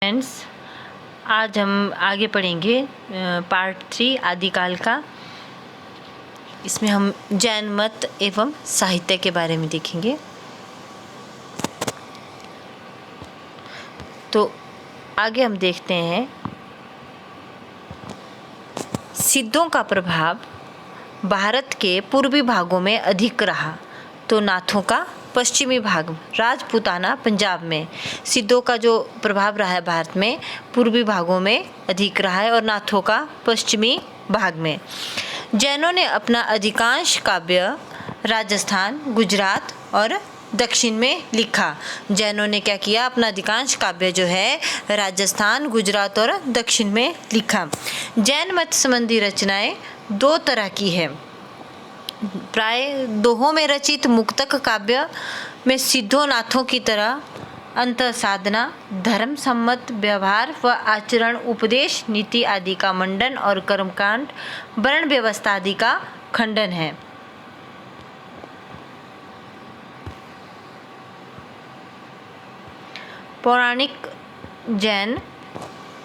Friends, आज हम आगे पढ़ेंगे पार्ट 3 आदिकाल का। इसमें हम जैन मत एवं साहित्य के बारे में देखेंगे। तो आगे हम देखते हैं, सिद्धों का प्रभाव भारत के पूर्वी भागों में अधिक रहा, तो नाथों का पश्चिमी भाग राजपूताना पंजाब में। सिद्धों का जो प्रभाव रहा है भारत में पूर्वी भागों में अधिक रहा है और नाथों का पश्चिमी भाग में। जैनों ने अपना अधिकांश काव्य राजस्थान, गुजरात और दक्षिण में लिखा। जैनों ने क्या किया, अपना अधिकांश काव्य जो है राजस्थान, गुजरात और दक्षिण में लिखा। जैन मत संबंधी रचनाएं दो तरह की है। प्राय दोहों में रचित मुक्तक काव्य में सिद्धों नाथों की तरह अंतः साधना, धर्म सम्मत व्यवहार व आचरण, उपदेश, नीति आदि का मंडन और कर्मकांड, वर्ण व्यवस्था आदि का खंडन है।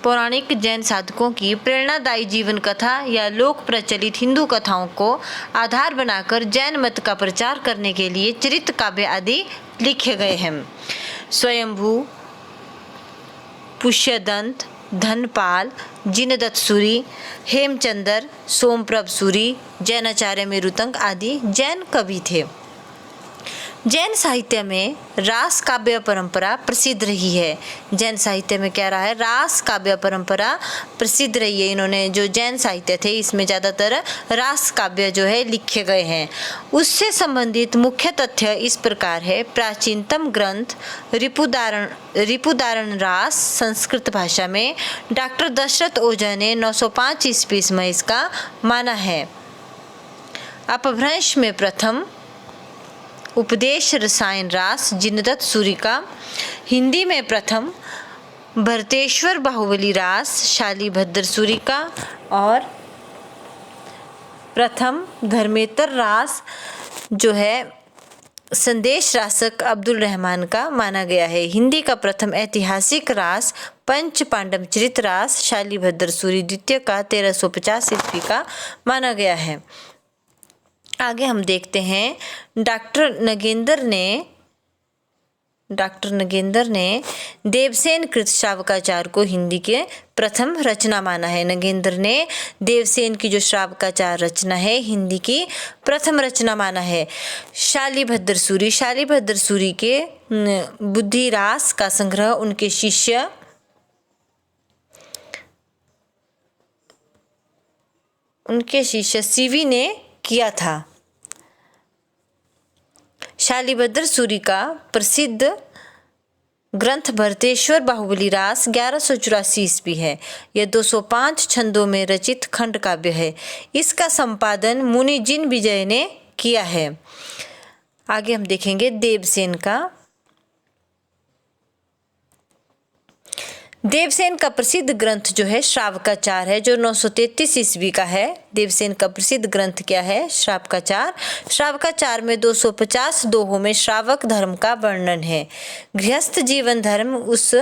पौराणिक जैन साधकों की प्रेरणादायी जीवन कथा या लोक प्रचलित हिंदू कथाओं को आधार बनाकर जैन मत का प्रचार करने के लिए चरित्र काव्य आदि लिखे गए हैं। स्वयंभू, पुष्यदंत, धनपाल, जिनदत्त सूरी, हेमचंद्र, सोमप्रभ सूरी, जैनाचार्य मेरुतंग आदि जैन कवि थे। जैन साहित्य में रास काव्य परंपरा प्रसिद्ध रही है। जैन साहित्य में क्या रहा है, रास काव्य परंपरा प्रसिद्ध रही है। इन्होंने जो जैन साहित्य थे इसमें ज़्यादातर रास काव्य जो है लिखे गए हैं। उससे संबंधित मुख्य तथ्य इस प्रकार है। प्राचीनतम ग्रंथ रिपुदारण रास संस्कृत भाषा में डॉक्टर दशरथ ओझा ने 905 ईस्वी में इसका माना है। अपभ्रंश में प्रथम उपदेश रसायन रास जिनदत्त सूरी का, हिंदी में प्रथम भरतेश्वर बाहुबली रास शालीभद्र सूरी का और प्रथम धर्मेतर रास जो है संदेश रासक अब्दुल रहमान का माना गया है। हिंदी का प्रथम ऐतिहासिक रास पंच पांडव चरित रास शालीभद्र सूरी द्वितीय का 1350 ईस्वी का माना गया है। आगे हम देखते हैं, डॉक्टर नगेंद्र ने देवसेन कृत श्रावकाचार को हिंदी के प्रथम रचना माना है। नगेंद्र ने देवसेन की जो श्रावकाचार रचना है हिंदी की प्रथम रचना माना है। शालीभद्र सूरी के बुद्धि रास का संग्रह उनके शिष्य सीवी ने किया था। शालीभद्र सूरी का प्रसिद्ध ग्रंथ भरतेश्वर बाहुबली रास 1184 ईस्वी है। यह 205 छंदों में रचित खंड काव्य है। इसका संपादन मुनि जिन विजय ने किया है। आगे हम देखेंगे देवसेन का प्रसिद्ध ग्रंथ जो है श्रावकाचार है, जो 933 ईस्वी का है। देवसेन का प्रसिद्ध ग्रंथ क्या है, श्रावकाचार। श्रावकाचार में 250 दोहों में श्रावक धर्म का वर्णन है। गृहस्थ जीवन धर्म उस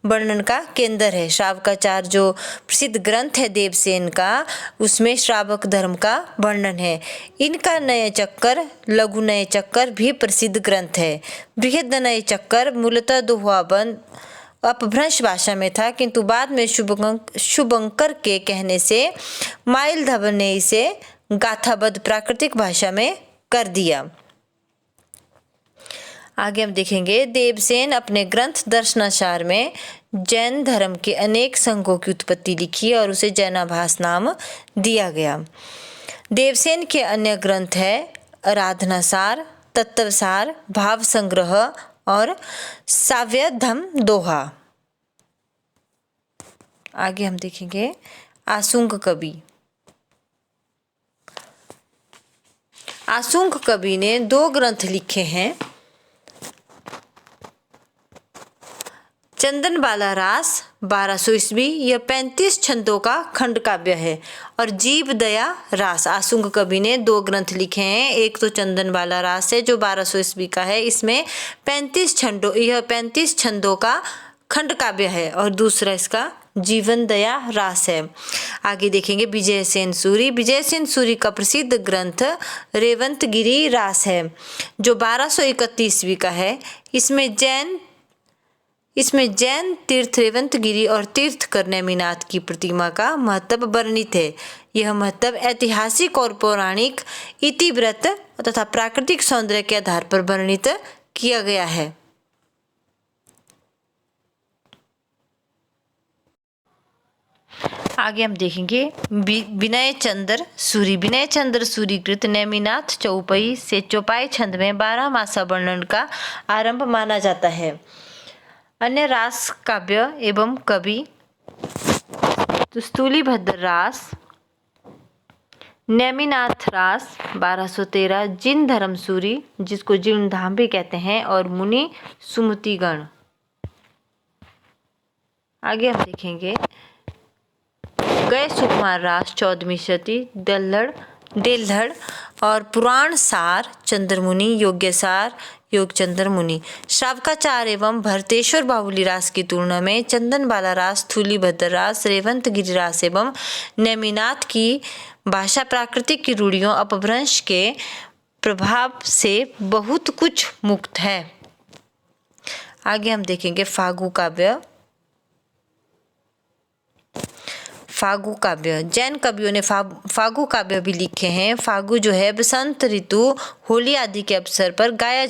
वर्णन का केंद्र है। श्रावकाचार जो प्रसिद्ध ग्रंथ है देवसेन का, उसमें श्रावक धर्म का वर्णन है। इनका नय चक्कर, लघु नय चक्कर भी प्रसिद्ध ग्रंथ है। बृहद नय चक्कर मूलतः दोहाबंद अपभ्रंश भाषा में था, किंतु बाद में शुभंकर के कहने से माइलधव ने इसे गाथाबद्ध प्राकृतिक भाषा में कर दिया। आगे हम देखेंगे, देवसेन अपने ग्रंथ दर्शनाचार में जैन धर्म के अनेक संघों की उत्पत्ति लिखी और उसे जैनाभास नाम दिया गया। देवसेन के अन्य ग्रंथ है आराधनासार, तत्वसार, भाव संग्रह और साव्यधम दोहा। आगे हम देखेंगे, आसुंग कवि ने 2 ग्रंथ लिखे हैं। चंदनबाला रास 1200 ईस्वी, यह 35 छंदों का खंड काव्य है। और जीव दया रास, आसुंग कवि ने 2 ग्रंथ लिखे हैं। एक तो चंदनबाला रास है जो 1200 ईस्वी का है। इसमें 35 छंदों का खंड काव्य है और दूसरा इसका जीवन दया रास है। आगे देखेंगे विजय सेन सूरी। विजय सेन सूरी का प्रसिद्ध ग्रंथ रेवंतगिरी रास है जो 1231 ईस्वी का है। इसमें जैन तीर्थ रेवंतगिरी और तीर्थकर नेमिनाथ की प्रतिमा का महत्व वर्णित है। यह महत्व ऐतिहासिक और पौराणिक इतिवृत्त तथा प्राकृतिक सौंदर्य के आधार पर वर्णित किया गया है। आगे हम देखेंगे विनय चंद्र सूरी। विनय चंद्र सूरी कृत नेमिनाथ चौपाई से चौपाई छंद में 12 मासा वर्णन का आरंभ माना जाता है। अन्य रास काव्य एवं कवि तो स्थूलीभद्र रास, नेमिनाथ रास 1213, जिन धर्म सूरी जिसको जीर्ण धाम भी कहते हैं और मुनि सुमतिगण। आगे हम देखेंगे गए सुकुमार रास 14वीं शती, देल्हड़ और पुराण सार चंद्रमुनि, योग्य सार योगचंद्र मुनि। श्रावकाचार एवं भरतेश्वर बाहुली रास की तुलना में चंदनबाला रास, स्थूलीभद्र रास, रेवंतगिरी रास एवं नेमिनाथ की भाषा प्राकृतिक की रूढ़ियों अपभ्रंश के प्रभाव से बहुत कुछ मुक्त है। आगे हम देखेंगे फागु काव्य। फागु काव्य जैन कवियों ने फागु काव्य भी लिखे हैं। फागु जो है बसंत ऋतु, होली आदि के अवसर पर गाया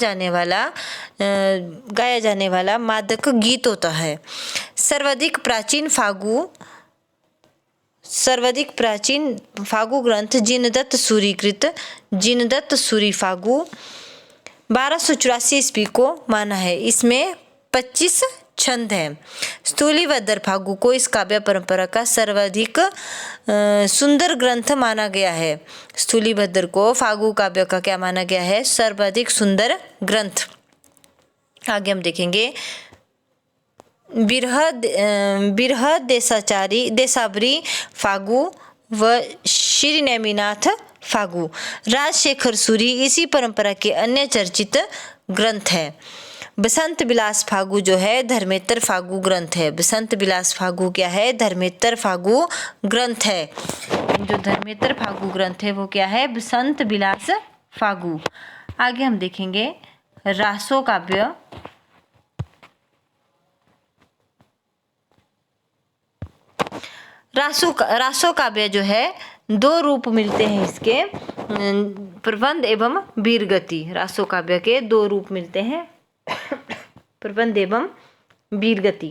जाने वाला मादक गीत होता है। सर्वाधिक प्राचीन फागु ग्रंथ जिनदत्त सूरी कृत जिनदत्त सूरी फागु 1284 ईस्वी को माना है। इसमें 25 छंद है। स्थूलीभद्र फागु को इस काव्य परंपरा का सर्वाधिक सुंदर ग्रंथ माना गया है। स्थूलीभद्र को फागु काव्य का क्या माना गया है? सर्वाधिक सुंदर ग्रंथ। आगे हम देखेंगे बिरह देसावरी फागु व श्री नेमिनाथ फागु। राजशेखर सूरी इसी परंपरा के अन्य चर्चित ग्रंथ है। बसंत विलास फागु जो है धर्मेतर फागु ग्रंथ है। बसंत विलास फागु क्या है? धर्मेतर फागु ग्रंथ है। जो धर्मेतर फागु ग्रंथ है वो क्या है? बसंत विलास फागु। आगे हम देखेंगे रासो काव्य। रासो काव्य जो है 2 रूप मिलते हैं इसके, प्रबंध एवं वीरगति। रासो काव्य के 2 रूप मिलते हैं, प्रबंध एवं वीरगति।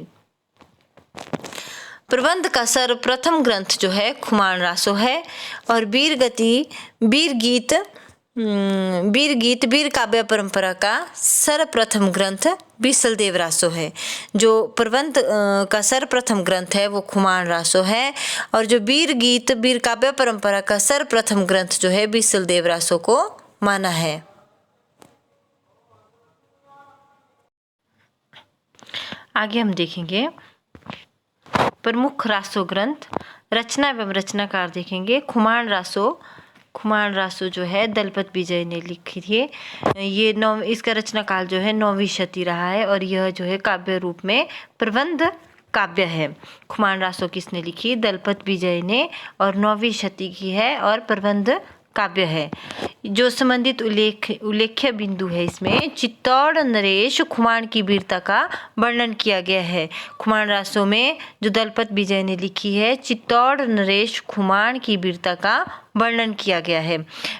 प्रबंध का सर्वप्रथम ग्रंथ जो है खुमान रासो है और वीर काव्य परंपरा का सर्वप्रथम ग्रंथ बीसलदेव रासो है। जो प्रबंध का सर्वप्रथम ग्रंथ है वो खुमान रासो है और जो वीर काव्य परंपरा का सर्वप्रथम ग्रंथ जो है बीसलदेव रासो को माना है। आगे हम देखेंगे प्रमुख रासो ग्रंथ, रचना एवं रचनाकार देखेंगे। खुमान रासो जो है दलपत विजय ने लिखी थी। इसका रचना काल जो है 9वीं शती रहा है और यह जो है काव्य रूप में प्रबंध काव्य है। खुमान रासो किसने लिखी? दलपत विजय ने और 9वीं शती की है और प्रबंध काव्य है। जो संबंधित उल्लेख्य बिंदु है इसमें चित्तौड़ नरेश खुमान की वीरता का वर्णन किया गया है। खुमान रासो में जो दलपत विजय ने लिखी है चित्तौड़ नरेश खुमान की वीरता का वर्णन किया गया है।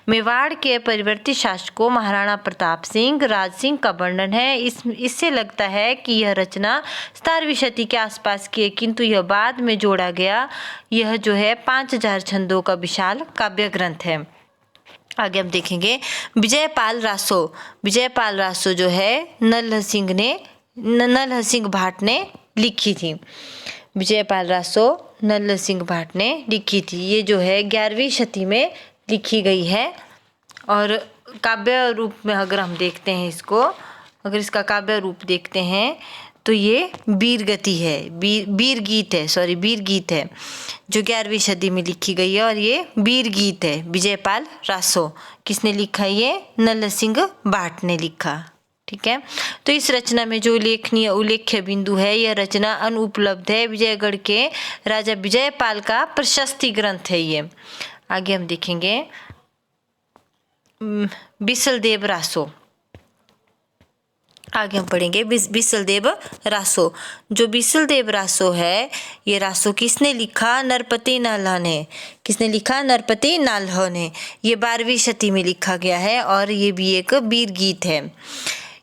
मेवाड़ के परिवर्तित शासकों महाराणा प्रताप सिंह, राज सिंह का वर्णन है। इससे लगता है कि यह रचना 17वीं शती के आसपास की है, किंतु यह बाद में जोड़ा गया। यह जो है 5000 छंदों का विशाल काव्य ग्रंथ है। आगे हम देखेंगे विजयपाल रासो जो है नरहर सिंह भाट ने लिखी थी। विजयपाल रासो नरहर सिंह भाट ने लिखी थी। ये जो है 11वीं शती में लिखी गई है और काव्य रूप में अगर हम देखते हैं इसको, अगर इसका काव्य रूप देखते हैं तो ये वीर गीत है जो 11वीं सदी में लिखी गई है और ये वीर गीत है। विजयपाल रासो किसने लिखा? ये नरहर सिंह भाट ने लिखा। ठीक है। तो इस रचना में जो उल्लेखनीय उल्लेख्य बिंदु है, यह रचना अनुपलब्ध है। विजयगढ़ के राजा विजयपाल का प्रशस्ति ग्रंथ है ये। आगे हम देखेंगे बिसलदेव रासो। आगे हम पढ़ेंगे बिसलदेव रासो। जो बिसलदेव रासो है, ये रासो किसने लिखा? नरपति नाल्ह ने। किसने लिखा? नरपति नाल्ह ने। ये 12वीं शती में लिखा गया है और ये भी एक वीर गीत है।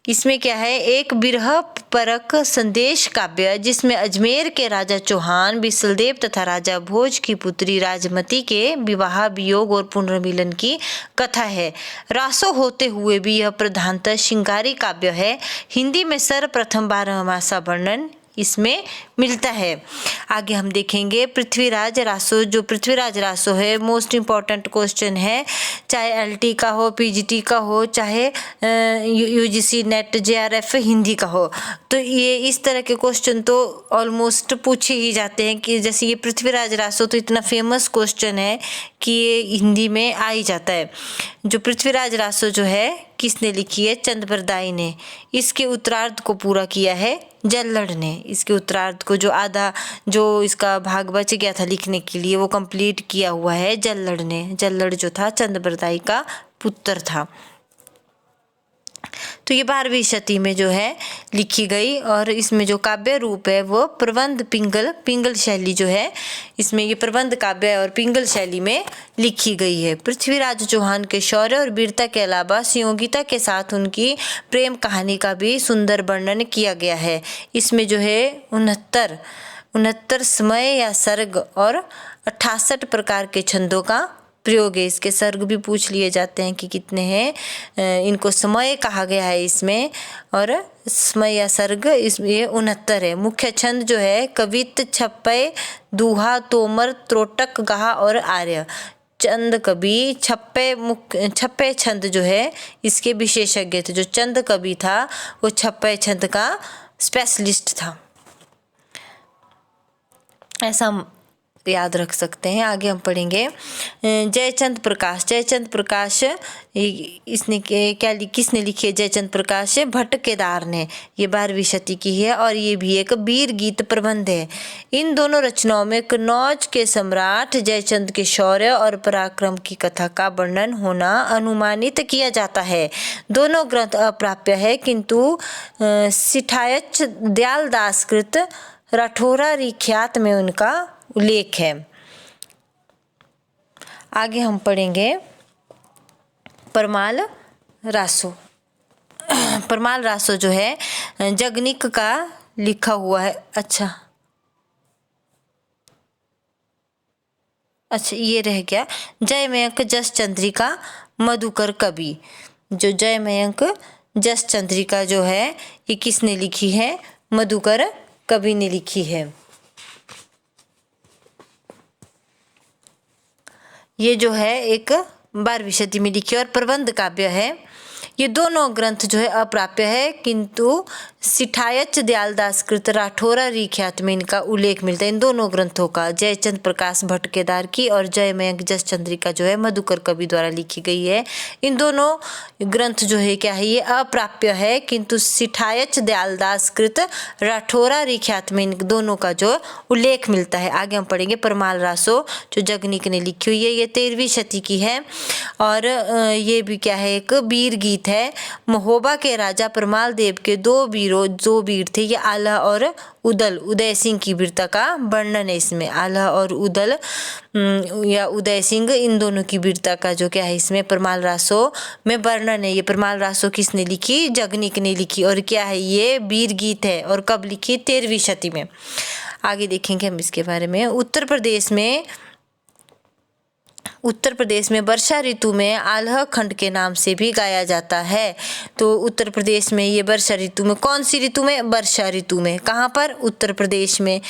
इसमें क्या है? एक बिरह परक संदेश काव्य जिसमें अजमेर के राजा चौहान बिसलदेव तथा राजा भोज की पुत्री राजमती के विवाह, वियोग और पुनर्मिलन की कथा है। रासो होते हुए भी यह प्रधानतः श्रृंगारी काव्य है। हिंदी में सर्वप्रथम 12मासा वर्णन इसमें मिलता है। आगे हम देखेंगे पृथ्वीराज रासो। जो पृथ्वीराज रासो है, मोस्ट इम्पॉर्टेंट क्वेश्चन है, चाहे एलटी का हो, पीजीटी का हो, चाहे यूजीसी नेट जेआरएफ हिंदी का हो, तो ये इस तरह के क्वेश्चन तो ऑलमोस्ट पूछे ही जाते हैं। कि जैसे ये पृथ्वीराज रासो तो इतना फेमस क्वेश्चन है कि ये हिंदी में आ ही जाता है। जो पृथ्वीराज रासो जो है किसने लिखी है? चंद्रबरदाई ने। इसके उत्तरार्ध को पूरा किया है जल्लड़ ने। इसके उत्तरार्ध को जो आधा जो इसका भाग बच गया था लिखने के लिए, वो कंप्लीट किया हुआ है जल्लड़ ने। जल्लड़ जो था चंद्रबरदाई का पुत्र था। तो ये 12वीं शती में जो है लिखी गई और इसमें जो काव्य रूप है वो प्रबंध पिंगल शैली जो है, इसमें ये प्रबंध काव्य और पिंगल शैली में लिखी गई है। पृथ्वीराज चौहान के शौर्य और वीरता के अलावा संयोगिता के साथ उनकी प्रेम कहानी का भी सुंदर वर्णन किया गया है। इसमें जो है 69 समय या सर्ग और 68 प्रकार के छंदों का प्रयोग है। इसके सर्ग भी पूछ लिए जाते हैं कि कितने हैं। इनको समय कहा गया है इसमें, और समय या सर्ग इसमें 69 है। मुख्य छंद जो है कवित, छप्पय, दूहा, तोमर, त्रोटक, गाहा और आर्य। चंद कवि छप्पय छंद जो है इसके विशेषज्ञ थे। जो चंद कवि था वो छप्पय छंद का स्पेशलिस्ट था, ऐसा याद रख सकते हैं। आगे हम पढ़ेंगे जयचंद प्रकाश। जयचंद प्रकाश इसने किसने लिखी है? जयचंद प्रकाश भट्ट केदार ने। ये 12वीं शती की है और ये भी एक वीर गीत प्रबंध है। इन दोनों रचनाओं में कन्नौज के सम्राट जयचंद के शौर्य और पराक्रम की कथा का वर्णन होना अनुमानित किया जाता है। दोनों ग्रंथ अप्राप्य है, किंतु सिठायच दयालदास कृत राठौरा ख्यात में उनका उल्लेख है। आगे हम पढ़ेंगे परमाल रासो। परमाल रासो जो है जगनिक का लिखा हुआ है। अच्छा ये रह गया जयमयंक जस चंद्रिका मधुकर कवि। जो जयमयंक जस चंद्रिका जो है ये किसने लिखी है? मधुकर कवि ने लिखी है। ये जो है एक 12वीं शती में लिखी और प्रबंध काव्य है। ये दोनों ग्रंथ जो है अप्राप्य है, किंतु सिठायच दयालदास कृत राठौरा ख्यात में इनका उल्लेख मिलता है। इन दोनों ग्रंथों का, जयचंद प्रकाश भट्ट केदार की और जयमयंक जस चंद्रिका जो है मधुकर कवि द्वारा लिखी गई है। इन दोनों ग्रंथ जो है क्या है? ये अप्राप्य है, किंतु सिठायच दयालदास कृत राठौरा ख्यात में इन दोनों का जो उल्लेख मिलता है। आगे हम पढ़ेंगे परमाल रासो जो जगनिक ने लिखी हुई है। ये 13वीं शती की है और ये भी क्या है? एक वीर गीत है। महोबा के राजा परमाल देव के दो वीर थे, ये आल्हा और उदल। उदय सिंह की वीरता का वर्णन है इसमें। आल्हा और उदल या उदय सिंह, इन दोनों की वीरता का जो क्या है इसमें परमाल रासो में वर्णन है। ये परमाल रासो किसने लिखी? जगनिक ने लिखी। और क्या है? ये वीर गीत है। और कब लिखी? 13वीं शती में। आगे देखेंगे हम इसके बारे में। उत्तर प्रदेश में वर्षा ऋतु में आल्हा खंड के नाम से भी गाया जाता है। तो उत्तर प्रदेश में ये वर्षा ऋतु में, कौन सी ऋतु में? वर्षा ऋतु में। कहाँ पर? उत्तर प्रदेश में।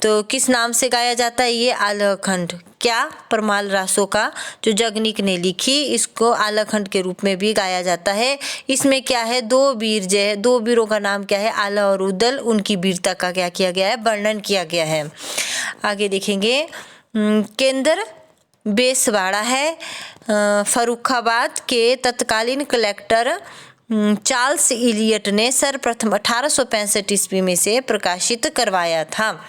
तो किस नाम से गाया जाता है? ये आल्हा खंड। क्या? परमाल रासो का जो जगनिक ने लिखी, इसको आल्हा खंड के रूप में भी गाया जाता है। इसमें क्या है? दो वीरों का नाम क्या है? आल्हा और उदल। उनकी वीरता का क्या किया गया है? वर्णन किया गया है। आगे देखेंगे केंद्र बेसवाड़ा है फर्रुखाबाद के तत्कालीन कलेक्टर चार्ल्स इलियट ने सर्वप्रथम 1865 ईस्वी में से प्रकाशित करवाया था।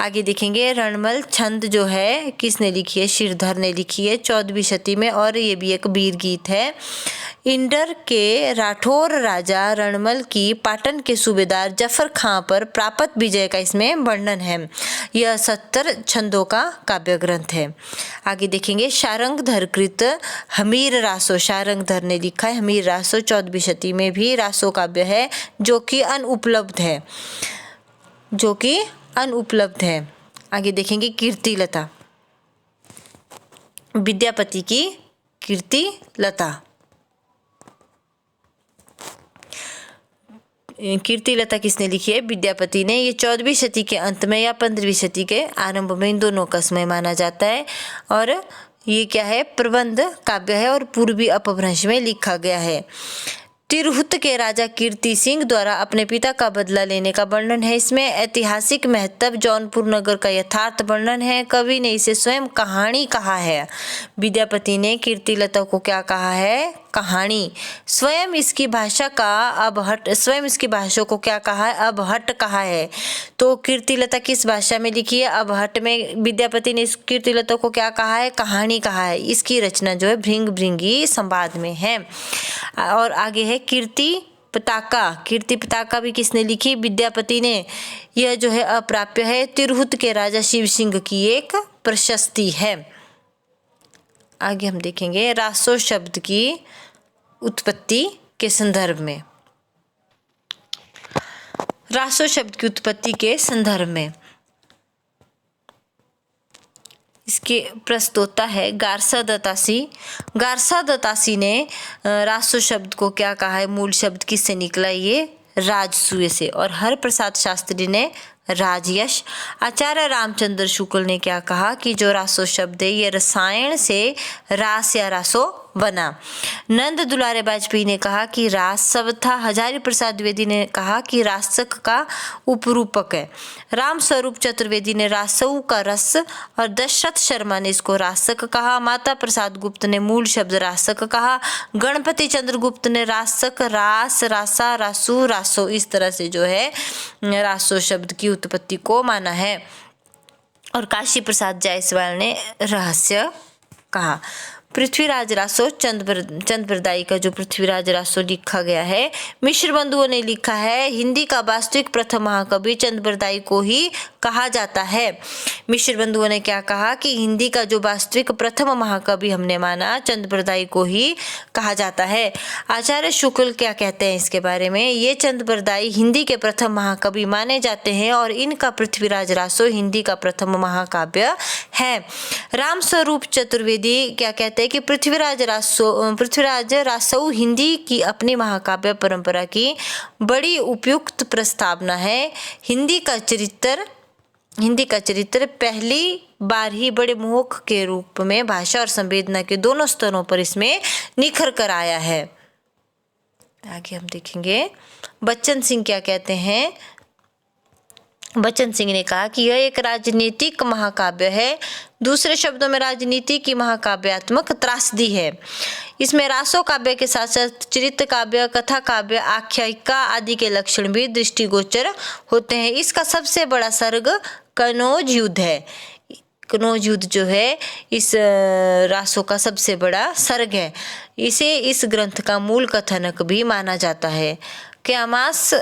आगे देखेंगे रणमल छंद जो है किसने लिखी है, श्रीधर ने लिखी है 14वीं शती में, और ये भी एक वीर गीत है। इंडर के राठौर राजा रणमल की पाटन के सूबेदार जफर खां पर प्राप्त विजय का इसमें वर्णन है। यह 70 छंदों का काव्य ग्रंथ है। आगे देखेंगे शारंगधर कृत हमीर रासो, शारंगधर ने लिखा है हमीर रासो 14वीं शती में भी रासो काव्य है जो कि अनुपलब्ध है, आगे देखेंगे कीर्तिलता, विद्यापति की कीर्तिलता। कीर्तिलता किसने लिखी है, विद्यापति ने। ये 14वीं शती के अंत में या 15वीं शती के आरंभ में, इन दोनों का समय माना जाता है। और ये क्या है, प्रबंध काव्य है और पूर्वी अपभ्रंश में लिखा गया है। तिरहुत के राजा कीर्ति सिंह द्वारा अपने पिता का बदला लेने का वर्णन है। इसमें ऐतिहासिक महत्व, जौनपुर नगर का यथार्थ वर्णन है। कवि ने इसे स्वयं कहानी कहा है। विद्यापति ने कीर्तिलता को क्या कहा है, कहानी। स्वयं इसकी भाषा को क्या कहा है, अबहट कहा है। तो कीर्तिलता किस भाषा में लिखी है, अबहट में। विद्यापति ने इस कीर्तिलता को क्या कहा है, कहानी कहा है। इसकी रचना जो है भृंग भृंगी संवाद में है। और आगे है कीर्ति पताका भी किसने लिखी, विद्यापति ने। यह जो है अप्राप्य है, तिरहुत के राजा शिव सिंह की एक प्रशस्ति है। आगे हम देखेंगे रासो शब्द की उत्पत्ति के संदर्भ में। रासो शब्द की उत्पत्ति के संदर्भ में इसके प्रस्तोता है गारसा दतासी ने रासो शब्द को क्या कहा है, मूल शब्द किससे निकला, ये राजसूय से। और हर प्रसाद शास्त्री ने राजयश। आचार्य रामचंद्र शुक्ल ने क्या कहा कि जो रासो शब्द है ये रसायन से रास या रासो बना। नंद दुलारे वाजपेयी ने कहा कि रास सब था। हजारी प्रसाद द्विवेदी ने कहा कि रासक का उपरूपक है। राम स्वरूप चतुर्वेदी ने रासऊ का रस, और दशरथ शर्मा ने इसको रासक कहा। माता प्रसाद गुप्त ने मूल शब्द रासक कहा। गणपति चंद्र गुप्त ने रासक, रास, रासा, रासू, रासो, इस तरह से जो है रासो शब्द की उत्पत्ति को माना है। और काशी प्रसाद जायसवाल ने रहस्य कहा। पृथ्वीराज रासो चंद्रबरदाई का जो पृथ्वीराज रासो लिखा गया है, मिश्र बंधुओं ने लिखा है हिंदी का वास्तविक प्रथम महाकवि चंद्रबरदाई को ही कहा जाता है। मिश्र बंधुओं ने क्या कहा कि हिंदी का जो वास्तविक प्रथम महाकवि हमने माना चंद्रबरदाई को ही कहा जाता है। आचार्य शुक्ल क्या कहते हैं इसके बारे में, ये चंद्रबरदाई हिंदी के प्रथम महाकवि माने जाते हैं और इनका पृथ्वीराज रासो हिंदी का प्रथम महाकाव्य है। राम स्वरूप चतुर्वेदी क्या कहते हैं कि पृथ्वीराज रासो हिंदी की अपनी महाकाव्य परंपरा की बड़ी उपयुक्त प्रस्तावना है। हिंदी का चरित्र पहली बार ही बड़े मोहक के रूप में भाषा और संवेदना के दोनों स्तरों पर इसमें निखर कर आया है। आगे हम देखेंगे बच्चन सिंह क्या कहते हैं। बच्चन सिंह ने कहा कि यह एक राजनीतिक महाकाव्य है। दूसरे शब्दों में राजनीति की महाकाव्यात्मक त्रासदी है। इसमें रासो काव्य के साथ साथ चरित्र काव्य, कथा काव्य, आख्यायिका आदि के लक्षण भी दृष्टिगोचर होते हैं। इसका सबसे बड़ा सर्ग कनौज युद्ध है। कनौज युद्ध जो है इस रासो का सबसे बड़ा सर्ग है। इसे इस ग्रंथ का मूल कथानक भी माना जाता है। क्यामास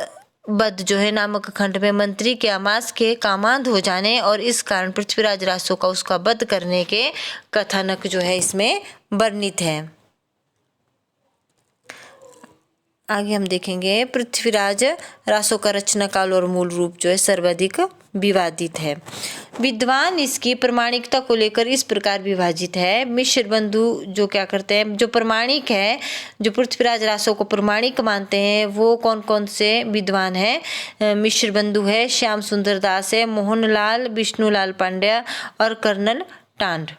बद जो है नामक खंड में मंत्री क्यामास के कामांध हो जाने और इस कारण पृथ्वीराज रासो का उसका वध करने के कथानक जो है इसमें वर्णित है। आगे हम देखेंगे पृथ्वीराज रासो का रचना काल और मूल रूप जो है सर्वाधिक विवादित है। विद्वान इसकी प्रमाणिकता को लेकर इस प्रकार विभाजित है। मिश्र बंधु जो क्या करते हैं, जो प्रमाणिक है, जो पृथ्वीराज रासो को प्रमाणिक मानते हैं वो कौन कौन से विद्वान हैं। मिश्र बंधु है, श्याम सुंदर दास है, मोहनलाल, विष्णुलाल पांड्या और कर्नल टांड,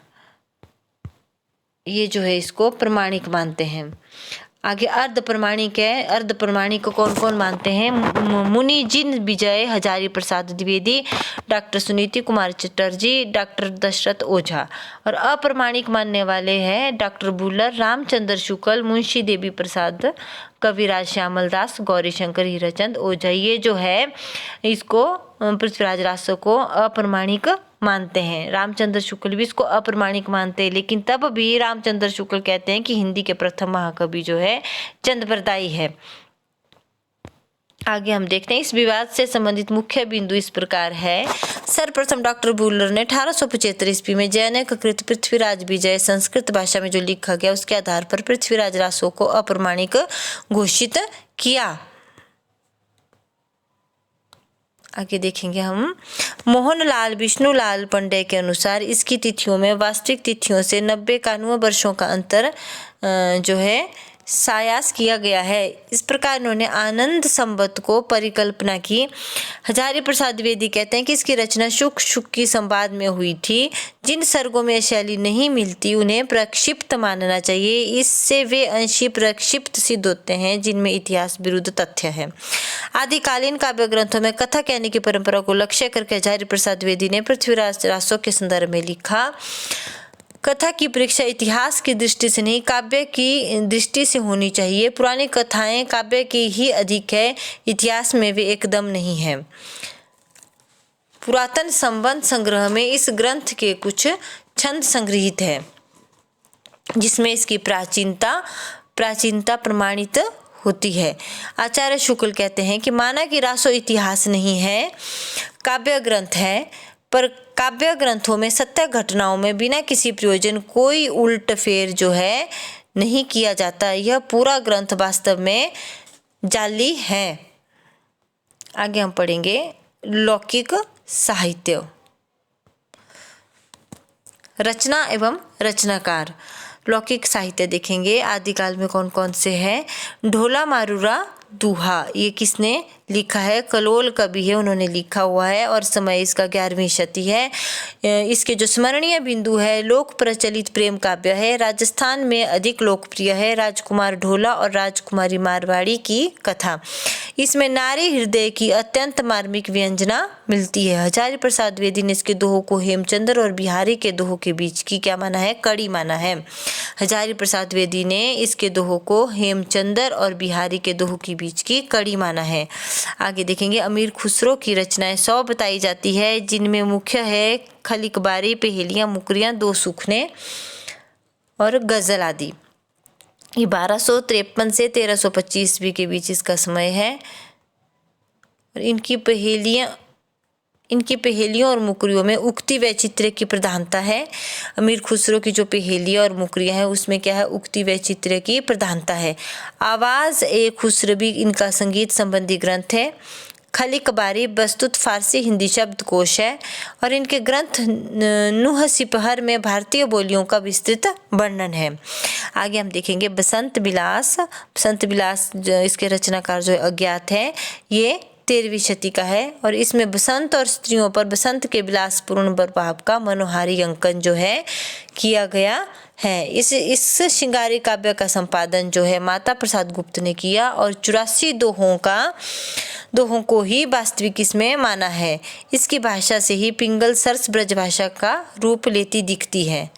ये जो है इसको प्रमाणिक मानते हैं। आगे अर्ध प्रमाणिक है। अर्ध प्रमाणिक को कौन कौन मानते हैं? मुनि जिन विजय, हजारी प्रसाद द्विवेदी, डॉक्टर सुनीति कुमार चटर्जी, डॉक्टर दशरथ ओझा। और अप्रमाणिक मानने वाले हैं डॉक्टर बुल्लर, रामचंद्र शुक्ल, मुंशी देवी प्रसाद, कविराज श्यामल दास, गौरी शंकर हीराचंद ओझा। ये जो है इसको पृथ्वीराज रासो को अप्रमाणिक मानते हैं। रामचंद्र शुक्ल भी इसको अप्रमाणिक मानते हैं, लेकिन तब भी रामचंद्र शुक्ल कहते हैं कि हिंदी के प्रथम महाकवि जो है चंद्रप्रदायी है। आगे हम देखते हैं इस विवाद से संबंधित मुख्य बिंदु इस प्रकार है। सर्वप्रथम डॉक्टर बुल्लर ने 1875 ईस्वी में जैनक कृत पृथ्वीराज विजय संस्कृत भाषा में जो लिखा गया उसके आधार पर पृथ्वीराज रासो को अप्रमाणिक घोषित किया। आगे देखेंगे हम। मोहनलाल विष्णुलाल पंडे के अनुसार इसकी तिथियों में वास्तविक तिथियों से 90-91 वर्षों का अंतर जो है सायास किया गया है। इस प्रकार उन्होंने आनंद संवत को परिकल्पना की। हजारी प्रसाद द्विवेदी कहते हैं कि इसकी रचना शुक की संवाद में हुई थी। जिन सर्गों में शैली नहीं मिलती उन्हें प्रक्षिप्त मानना चाहिए। इससे वे अंशी प्रक्षिप्त सिद्ध होते हैं जिनमें इतिहास विरुद्ध तथ्य है। आदिकालीन काव्य ग्रंथों में कथा कहने की परंपरा को लक्ष्य करके हजारी प्रसाद द्विवेदी ने पृथ्वीराज रासो के संदर्भ में लिखा। कथा की परीक्षा इतिहास की दृष्टि से नहीं, काव्य की दृष्टि से होनी चाहिए। पुरानी कथाएं काव्य की ही अधिक है, इतिहास में वे एकदम नहीं है। पुरातन संबंध संग्रह में इस ग्रंथ के कुछ छंद संग्रहित है जिसमें इसकी प्राचीनता प्रमाणित होती है। आचार्य शुक्ल कहते हैं कि माना कि रासो इतिहास नहीं है, काव्य ग्रंथ है, पर काव्य ग्रंथों में सत्य घटनाओं में बिना किसी प्रयोजन कोई उल्ट फेर जो है नहीं किया जाता। यह पूरा ग्रंथ वास्तव में जाली है। आगे हम पढ़ेंगे लौकिक साहित्य, रचना एवं रचनाकार। लौकिक साहित्य देखेंगे आदिकाल में कौन कौन से हैं। ढोला मारूरा दूहा, ये किसने लिखा है? कलोल कवि है, उन्होंने लिखा हुआ है और समय इसका 11वीं शती है। इसके जो स्मरणीय बिंदु है, लोक प्रचलित प्रेम काव्य है, राजस्थान में अधिक लोकप्रिय है। राजकुमार ढोला और राजकुमारी मारवाड़ी की कथा, इसमें नारी हृदय की अत्यंत मार्मिक व्यंजना मिलती है। हजारी प्रसाद द्विवेदी ने इसके दोहों को हेमचंद्र और बिहारी के दोहों के बीच की क्या माना है? कड़ी माना है। हजारी प्रसाद द्विवेदी ने इसके दोहों को हेमचंद्र और बिहारी के दोहों के बीच की कड़ी माना है। आगे देखेंगे अमीर खुसरो की रचनाएं 100 बताई जाती है, जिनमें मुख्य है खलिकबारी, पहेलियां, मुकरियां, दो सुखने और गजल आदि। ये 1253 से 1325 ईस्वी के बीच इसका समय है। और इनकी पहेलियों और मुकरियों में उक्ति व चित्र की प्रधानता है। अमीर खुसरो की जो पहेलियां और मुकरियां हैं उसमें क्या है? उक्ति व चित्र की प्रधानता है। आवाज़ ए खुसरवी इनका संगीत संबंधी ग्रंथ है। खलिकबारी वस्तुत फारसी हिंदी शब्दकोश है और इनके ग्रंथ नुह सिपहर में भारतीय बोलियों का विस्तृत वर्णन है। आगे हम देखेंगे बसंत विलास। बसंत विलास जो इसके रचनाकार जो अज्ञात है, ये 13वीं शती का है और इसमें बसंत और स्त्रियों पर बसंत के विलासपूर्ण प्रभाव का मनोहारी अंकन जो है किया गया है। इस श्रृंगारी काव्य का संपादन जो है माता प्रसाद गुप्त ने किया और 84 दोहों को ही वास्तविक इसमें माना है। इसकी भाषा से ही पिंगल सरस ब्रज भाषा का रूप लेती दिखती है।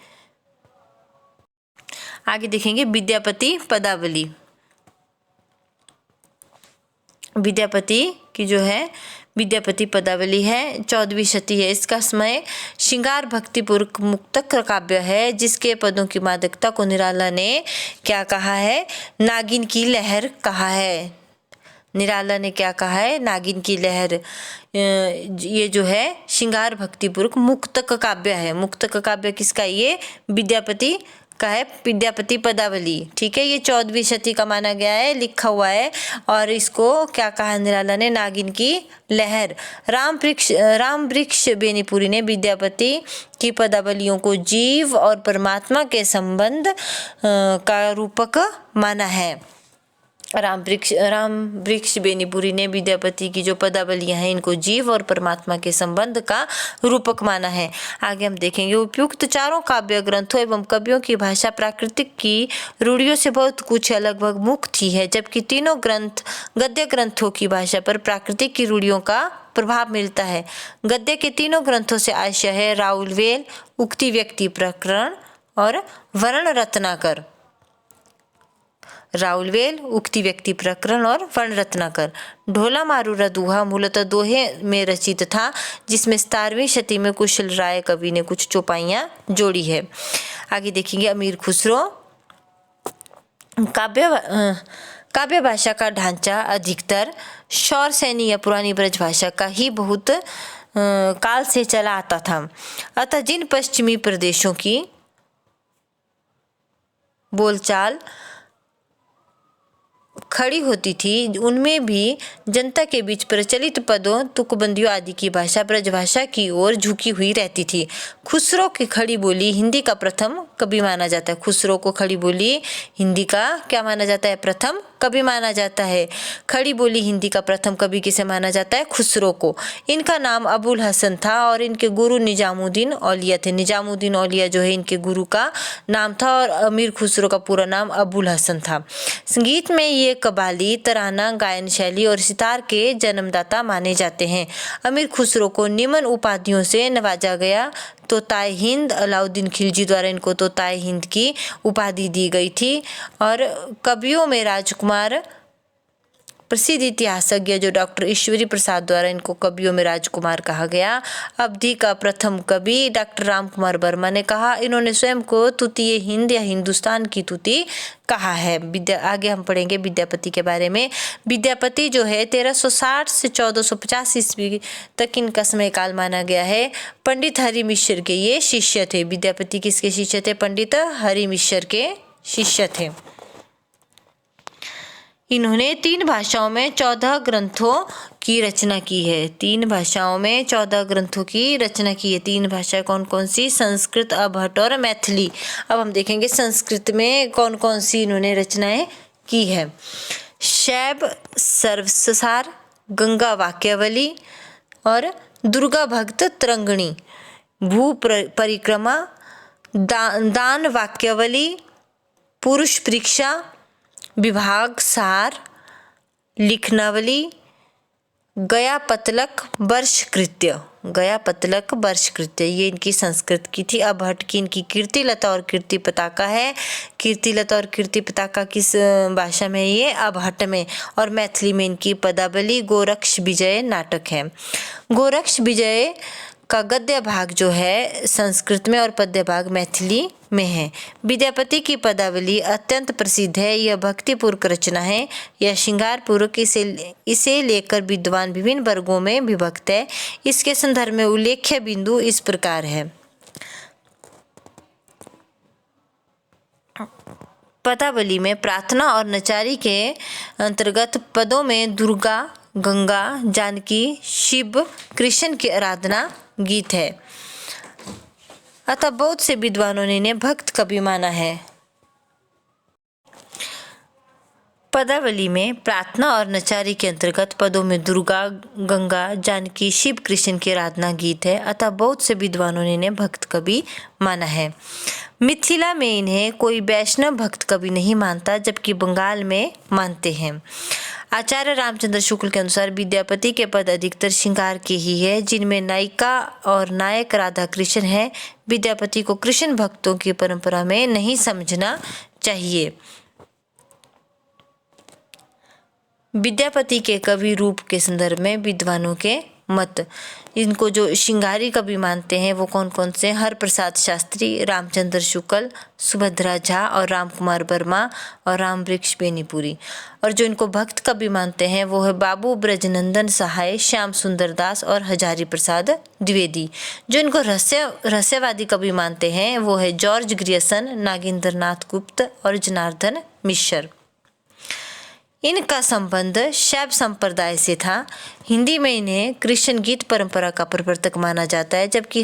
आगे देखेंगे विद्यापति पदावली। विद्यापति की जो है विद्यापति पदावली है, 14वीं शती है। इसका समय श्रृंगार भक्तिपूर्वक मुक्तक काव्य है, जिसके पदों की मादकता को निराला ने क्या कहा है? नागिन की लहर कहा है। निराला ने क्या कहा है? नागिन की लहर। ये जो है श्रृंगार भक्तिपूर्वक मुक्तक काव्य है। मुक्तक काव्य किसका? ये विद्यापति का है, विद्यापति पदावली। ठीक है, ये 14वीं शती का माना गया है, लिखा हुआ है। और इसको क्या कहा निराला ने? नागिन की लहर। राम वृक्ष बेनीपुरी ने विद्यापति की पदावलियों को जीव और परमात्मा के संबंध का रूपक माना है। राम वृक्ष बेनीपुरी ने विद्यापति की जो पदावलियां हैं इनको जीव और परमात्मा के संबंध का रूपक माना है। आगे हम देखेंगे, उपयुक्त चारों काव्य ग्रंथों एवं कवियों की भाषा प्राकृतिक की रूढ़ियों से बहुत कुछ लगभग मुक्त ही है, जबकि तीनों ग्रंथ गद्य ग्रंथों की भाषा पर प्राकृतिक की रूढ़ियों का प्रभाव मिलता है। गद्य के तीनों ग्रंथों से आशय है राउलवेल, उक्ति व्यक्ति प्रकरण और वर्ण रत्नाकर। राउलवेल, उक्ति व्यक्ति प्रकरण और वर्ण रत्नाकर। ढोला मारूरा दोहा मूलतः दोहे में रचित था, जिसमें 17वीं शती में कुशल राय कवि ने कुछ चौपाइयाँ जोड़ी है। आगे देखेंगे, अमीर खुसरो। काव्य भाषा का ढांचा अधिकतर शौर सैनी या पुरानी ब्रज भाषा का ही बहुत काल से चला आता था। अतः जिन पश्चिमी प्रदेशों की बोलचाल खड़ी होती थी उनमें भी जनता के बीच प्रचलित पदों, तुकबंदियों आदि की भाषा ब्रजभाषा की ओर झुकी हुई रहती थी। खुसरो की खड़ी बोली हिंदी का प्रथम कवि माना जाता है। खुसरो को खड़ी बोली हिंदी का क्या माना जाता है? प्रथम कवि माना जाता है। खड़ी बोली हिंदी का प्रथम कवि किसे माना जाता है? खुसरो को। इनका नाम अबुल हसन था और इनके गुरु निजामुद्दीन औलिया थे। निजामुद्दीन औलिया जो है इनके गुरु का नाम था और अमीर खुसरो का पूरा नाम अबुल हसन था। संगीत में ये कबाली, तराना, गायन शैली और सितार के जन्मदाता माने जाते हैं। अमीर खुसरो को निम्न उपाधियों से नवाजा गया। तोताए हिंद, अलाउद्दीन खिलजी द्वारा इनको तोताए हिंद की उपाधि दी गई थी। और कवियों में राजकुमार, प्रसिद्ध इतिहासज्ञ जो डॉक्टर ईश्वरी प्रसाद द्वारा इनको कवियों में राजकुमार कहा गया। अवधि का प्रथम कवि डॉक्टर राम कुमार वर्मा ने कहा, इन्होंने स्वयं को तूतीय हिंद या हिंदुस्तान की तूती कहा है। आगे हम पढ़ेंगे विद्यापति के बारे में। विद्यापति जो है 1360 से 1450 ईस्वी तक इनका समय काल माना गया है। पंडित हरि मिश्र के ये शिष्य थे। विद्यापति किसके शिष्य थे? पंडित हरि मिश्र के शिष्य थे। इन्होंने 3 भाषाओं में 14 ग्रंथों की रचना की है। 3 भाषाओं में 14 ग्रंथों की रचना की है। 3 भाषा कौन कौन सी? संस्कृत, अभट और मैथिली। अब हम देखेंगे संस्कृत में कौन कौन सी इन्होंने रचनाएं की है। शैव सर्वसार, गंगा वाक्यावली और दुर्गा भक्त तरंगिणी, भू परिक्रमा, दान वाक्यावली, पुरुष परीक्षा, विभाग सार, लिखनावली, गया पतलक वर्षकृत्य। गया पतलक वर्षकृत्य ये इनकी संस्कृत की थी। अभट की इनकी कीर्तिलता और कीर्ति पताका है। कीर्तिलता और कीर्ति पताका किस भाषा में? ये अभट में। और मैथिली में इनकी पदावली गोरक्ष विजय नाटक है। गोरक्ष विजय का गद्य भाग जो है संस्कृत में और पद्य भाग मैथिली में है। विद्यापति की पदावली अत्यंत प्रसिद्ध है। यह भक्तिपूर्वक रचना है। यह श्रृंगारपूर्वक इसे लेकर विद्वान विभिन्न वर्गों में विभक्त है। इसके संदर्भ में उल्लेख्य बिंदु इस प्रकार है। पदावली में प्रार्थना और नचारी के अंतर्गत पदों में दुर्गा, गंगा, जानकी, शिव, कृष्ण की आराधना गीत है। अतः बहुत से विद्वानों ने इन्हें भक्त कवि माना है। पदावली में प्रार्थना और नचारी के अंतर्गत पदों में दुर्गा, गंगा, जानकी, शिव, कृष्ण की आराधना गीत है। अतः बहुत से विद्वानों ने इन्हें भक्त कवि माना है। मिथिला में इन्हें कोई वैष्णव भक्त कवि नहीं मानता, जबकि बंगाल में मानते हैं। आचार्य रामचंद्र शुक्ल के अनुसार विद्यापति के पद अधिकतर श्रृंगार के ही है, जिनमें नायिका और नायक राधा कृष्ण है। विद्यापति को कृष्ण भक्तों की परंपरा में नहीं समझना चाहिए। विद्यापति के कवि रूप के संदर्भ में विद्वानों के मत, इनको जो श्रृंगारी कवि मानते हैं वो कौन कौन से? हरप्रसाद शास्त्री, रामचंद्र शुक्ल, सुभद्रा झा और राम कुमार वर्मा और राम वृक्ष बेनीपुरी। और जो इनको भक्त कवि मानते हैं वो है बाबू ब्रजनंदन सहाय, श्याम सुंदर दास और हजारी प्रसाद द्विवेदी। जो इनको रहस्यवादी कवि मानते हैं वो है जॉर्ज ग्रियर्सन, नागेंद्र नाथ गुप्त और जनार्दन मिश्र। इनका संबंध शैव संप्रदाय से था। हिंदी में इन्हें कृष्ण गीत परंपरा का प्रवर्तक माना जाता है, जबकि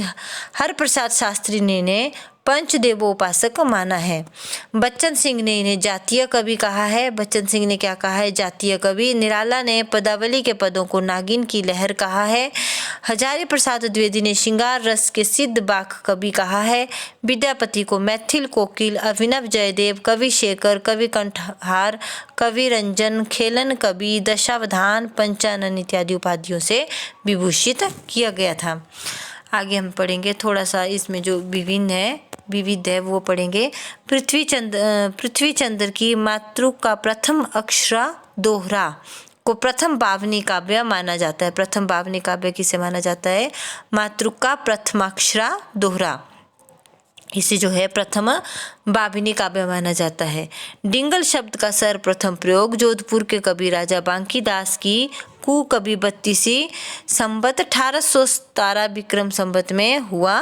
हरप्रसाद शास्त्री ने इन्हें पंचदेवोपासक माना है। बच्चन सिंह ने इन्हें जातीय कवि कहा है। बच्चन सिंह ने क्या कहा है? जातीय कवि। निराला ने पदावली के पदों को नागिन की लहर कहा है। हजारी प्रसाद द्विवेदी ने श्रृंगार रस के सिद्ध बाक कवि कहा है। विद्यापति को मैथिल कोकिल, अभिनव जयदेव, कवि शेखर, कवि कंठहार, कवि रंजन, खेलन कवि, दशावधान, पंचानन इत्यादि उपाधियों से विभूषित किया गया था। आगे हम पढ़ेंगे थोड़ा सा इसमें जो विविध है वो पढ़ेंगे। पृथ्वी चंद्र की मातृ का प्रथम अक्षरा दोहरा को प्रथम बावनी काव्य माना जाता है। प्रथम बावनी काव्य किसे माना जाता है? मातृ का प्रथमाक्षरा दोहरा, इसे जो है प्रथम बाविनी काव्य माना जाता है। डिंगल शब्द का सर्वप्रथम प्रयोग जोधपुर के कवि राजा बांकीदास की कवि 32 संवत 1817 विक्रम संवत में हुआ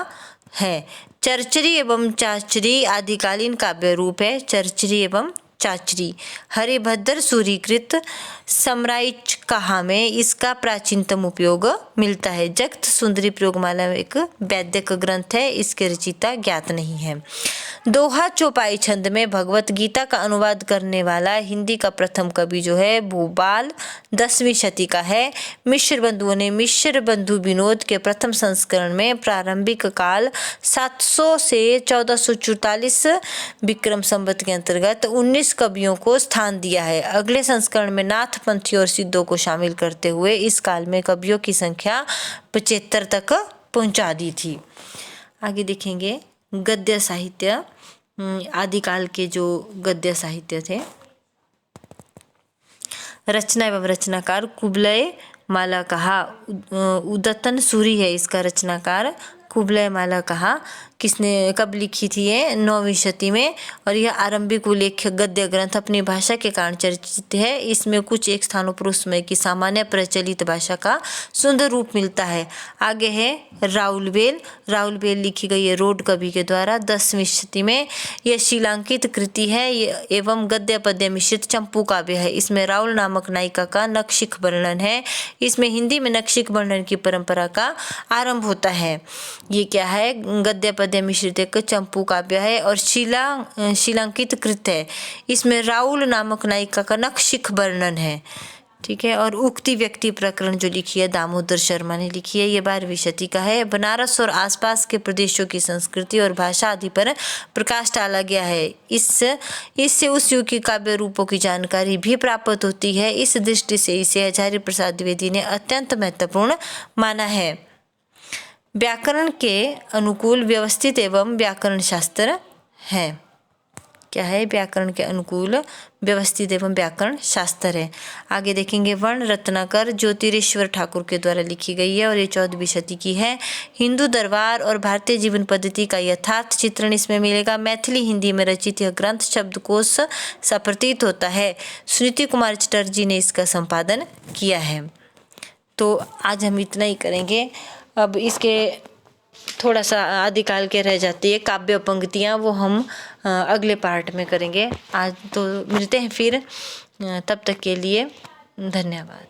है। चरचरी एवं चाचरी आदिकालीन काव्य रूप है। चरचरी एवं चाचरी हरिभद्र सूरीकृत समराइच कहा में इसका प्राचीनतम उपयोग मिलता है। जगत सुंदरी प्रयोगमाला एक वैदिक ग्रंथ है, इसके रचयिता ज्ञात नहीं है। दोहा चौपाई छंद में भगवत गीता का अनुवाद करने वाला हिंदी का प्रथम कवि जो है भूपाल 10वीं शती का है। मिश्र बंधुओं ने मिश्र बंधु विनोद के प्रथम संस्करण में प्रारंभिक काल 700 से 1444 विक्रम संवत के अंतर्गत 19 कवियों को स्थान दिया है। अगले संस्करण में नाथ पंथी और सिद्धों को शामिल करते हुए इस काल में कवियों की संख्या 75 तक पहुंचा दी थी। आगे देखेंगे गद्य साहित्य। आदिकाल के जो गद्य साहित्य थे, रचना एवं रचनाकार कुबलय माला कहा उदतन सूरी है इसका रचनाकार। कुबलय माला कहा किसने कब लिखी थी? ये 9वीं शती में, और यह आरंभिक उल्लेख्य गद्य ग्रंथ अपनी भाषा के कारण चर्चित है। इसमें कुछ एक स्थानों पर उस समय की सामान्य प्रचलित भाषा का सुंदर रूप मिलता है। आगे है राउलबेल लिखी गई है रोड कवि के द्वारा 10वीं शती में। यह शिलांकित कृति है एवं गद्य पद्य मिश्रित चंपू काव्य है। इसमें राउल नामक नायिका का नखशिख वर्णन है। इसमें हिंदी में नखशिख वर्णन की परंपरा का आरंभ होता है। ये क्या है? गद्य पद्य मिश्रित एक चंपू काव्य है और शिलांकित कृत है। इसमें राउल नामक नायिका का नखशिख वर्णन है। ठीक है। और उक्ति व्यक्ति प्रकरण जो लिखी है दामोदर शर्मा ने लिखी है, ये 12वीं शती का है। बनारस और आसपास के प्रदेशों की संस्कृति और भाषा आदि पर प्रकाश डाला गया है। इससे उस युग की काव्य रूपों की जानकारी भी प्राप्त होती है। इस दृष्टि से इसे हजारी प्रसाद द्विवेदी ने अत्यंत महत्वपूर्ण माना है। व्याकरण के अनुकूल व्यवस्थित एवं व्याकरण शास्त्र है। क्या है? व्याकरण के अनुकूल व्यवस्थित एवं व्याकरण शास्त्र है। आगे देखेंगे वर्ण रत्नाकर ज्योतिरेश्वर ठाकुर के द्वारा लिखी गई है और ये 14वीं शती की है। हिंदू दरबार और भारतीय जीवन पद्धति का यथार्थ चित्रण इसमें मिलेगा। मैथिली हिंदी में रचित यह ग्रंथ शब्दकोश सा प्रतीत होता है। सुनीति कुमार चटर्जी ने इसका संपादन किया है। तो आज हम इतना ही करेंगे। अब इसके थोड़ा सा आदिकाल के रह जाती है काव्य पंक्तियाँ, वो हम अगले पार्ट में करेंगे। आज तो मिलते हैं फिर, तब तक के लिए धन्यवाद।